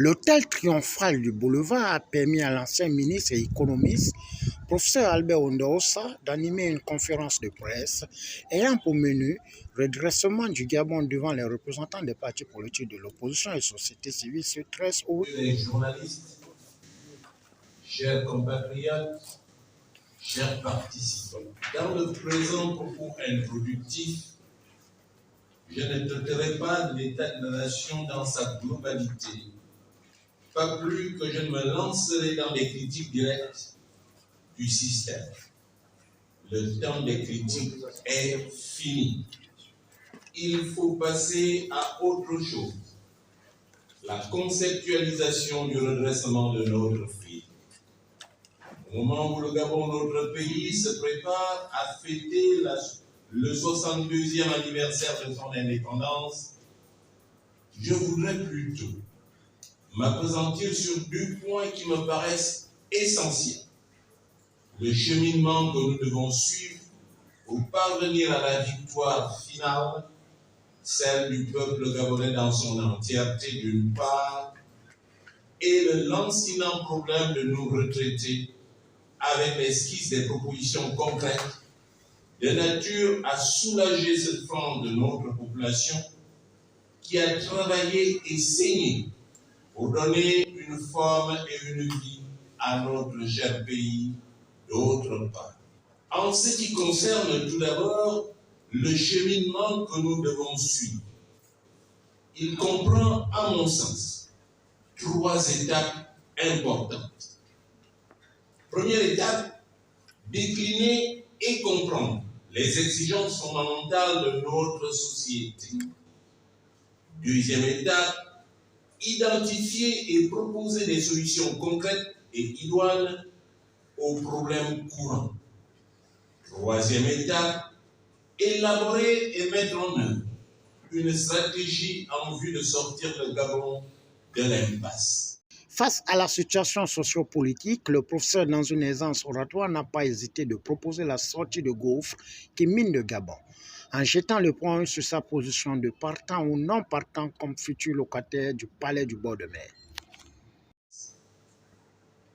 L'hôtel triomphal du boulevard a permis à l'ancien ministre et économiste, professeur Albert Ondoosa, d'animer une conférence de presse ayant pour menu redressement du Gabon devant les représentants des partis politiques de l'opposition et société civile ce 13 août. Les journalistes, chers compatriotes, chers participants, dans le présent propos introductif, je ne traiterai pas de l'état de la nation dans sa globalité, pas plus que je ne me lancerai dans des critiques directes du système. Le temps des critiques est fini. Il faut passer à autre chose. La conceptualisation du redressement de notre pays. Au moment où le Gabon, notre pays, se prépare à fêter le 62e anniversaire de son indépendance, je voudrais plutôt m'appesantir sur deux points qui me paraissent essentiels. Le cheminement que nous devons suivre pour parvenir à la victoire finale, celle du peuple gabonais dans son entièreté d'une part, et le lancinant problème de nos retraités avec l'esquisse des propositions concrètes de nature à soulager cette frange de notre population qui a travaillé et saigné pour donner une forme et une vie à notre cher pays d'autre part. En ce qui concerne tout d'abord le cheminement que nous devons suivre, il comprend, à mon sens, trois étapes importantes. Première étape, décliner et comprendre les exigences fondamentales de notre société. Deuxième étape, identifier et proposer des solutions concrètes et idoines aux problèmes courants. Troisième étape, élaborer et mettre en œuvre une stratégie en vue de sortir le Gabon de l'impasse. Face à la situation sociopolitique, le professeur, dans une aisance oratoire, n'a pas hésité de proposer la sortie de gouffre qui mine le Gabon, en jetant le point sur sa position de partant ou non partant comme futur locataire du palais du bord de mer.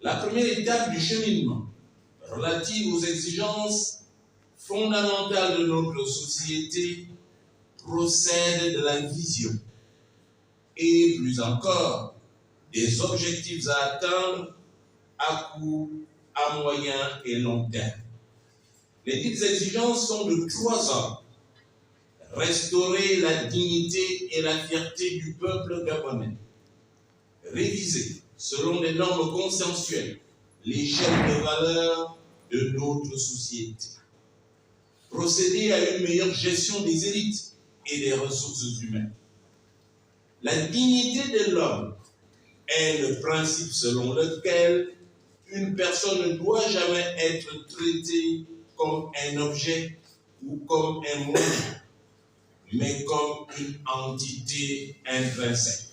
La première étape du cheminement, relative aux exigences fondamentales de notre société, procède de la vision et plus encore des objectifs à atteindre à court, à moyen et long terme. Les dites exigences sont de trois ordres. Restaurer la dignité et la fierté du peuple gabonais. Réviser, selon des normes consensuelles, l'échelle de valeurs de notre société. Procéder à une meilleure gestion des élites et des ressources humaines. La dignité de l'homme est le principe selon lequel une personne ne doit jamais être traitée comme un objet ou comme un moyen, mais comme une entité intrinsèque.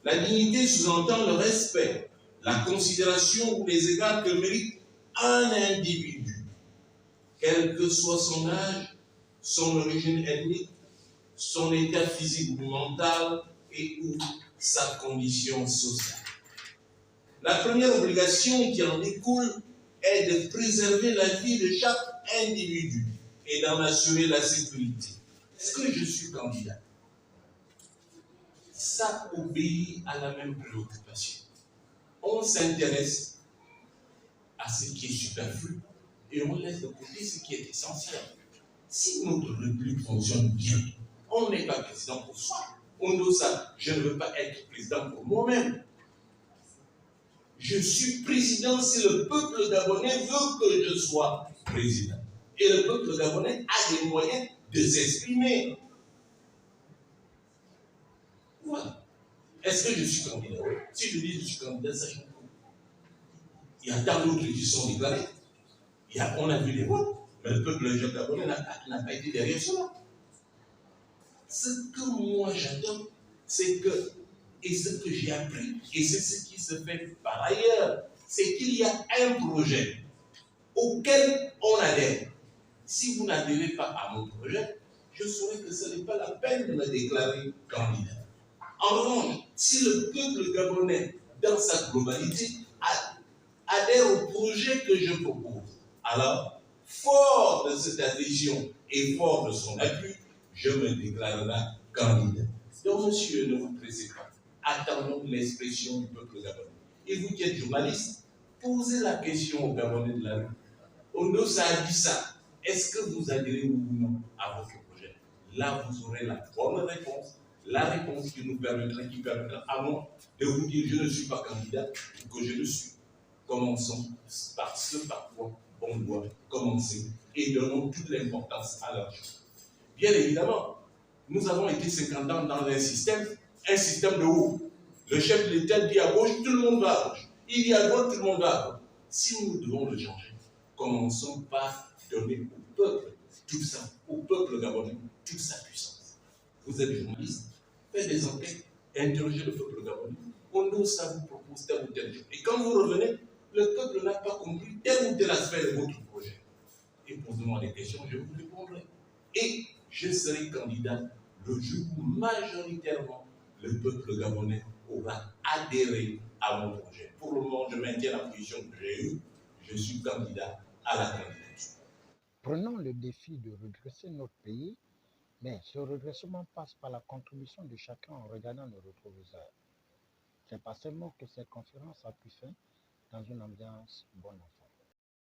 La dignité sous-entend le respect, la considération ou les égards que mérite un individu, quel que soit son âge, son origine ethnique, son état physique ou mental et ou sa condition sociale. La première obligation qui en découle est de préserver la vie de chaque individu et d'en assurer la sécurité. Est-ce que je suis candidat? Ça obéit à la même préoccupation. On s'intéresse à ce qui est superflu et on laisse de côté ce qui est essentiel. Si notre République fonctionne bien, on n'est pas président pour soi. On dit ça, je ne veux pas être président pour moi-même. Je suis président si le peuple gabonais veut que je sois président. Et le peuple gabonais a les moyens de s'exprimer. Voilà. Est-ce que je suis candidat? Si je dis que je suis candidat, ça change tout. Il y a tant d'autres qui sont déclarés. On a vu les votes, mais le peuple gabonais n'a pas été derrière cela. Ce que moi j'attends, c'est que, et ce que j'ai appris, et c'est ce qui se fait par ailleurs, c'est qu'il y a un projet auquel on adhère. Si vous n'adhérez pas à mon projet, je saurais que ce n'est pas la peine de me déclarer candidat. En revanche, si le peuple gabonais, dans sa globalité, adhère au projet que je propose, alors, fort de cette adhésion et fort de son appui, je me déclarerai candidat. Donc, monsieur, ne vous pressez pas. Attendons l'expression du peuple gabonais. Et vous qui êtes journaliste, posez la question aux Gabonais de la rue. Ondo Saadissa, est-ce que vous adhérez ou non à votre projet? Là, vous aurez la bonne réponse, la réponse qui permettra à moi de vous dire je ne suis pas candidat ou que je le suis. Commençons par ce par quoi on doit commencer et donnons toute l'importance à leur chose. Bien évidemment, nous avons été 50 ans dans un système de haut. Le chef de l'État dit à gauche, tout le monde va à gauche. Il dit à droite, tout le monde va à droite. Si nous devons le changer, commençons par donner au peuple tout ça, au peuple gabonais, toute sa puissance. Vous êtes journaliste, faites des enquêtes, interrogez le peuple gabonais. On ça vous propose tel ou tel chose. Et quand vous revenez, le peuple n'a pas compris tel ou tel aspect de votre projet. Et posez-moi des questions, je vous répondrai. Et je serai candidat le jour où majoritairement le peuple gabonais aura adhéré à mon projet. Pour le moment, je maintiens la position que j'ai eue. Je suis candidat à la candidature. Prenons le défi de redresser notre pays, mais ce redressement passe par la contribution de chacun en regardant le rétroviseur. C'est pas seulement que cette conférence a pu faire dans une ambiance bonne enfant.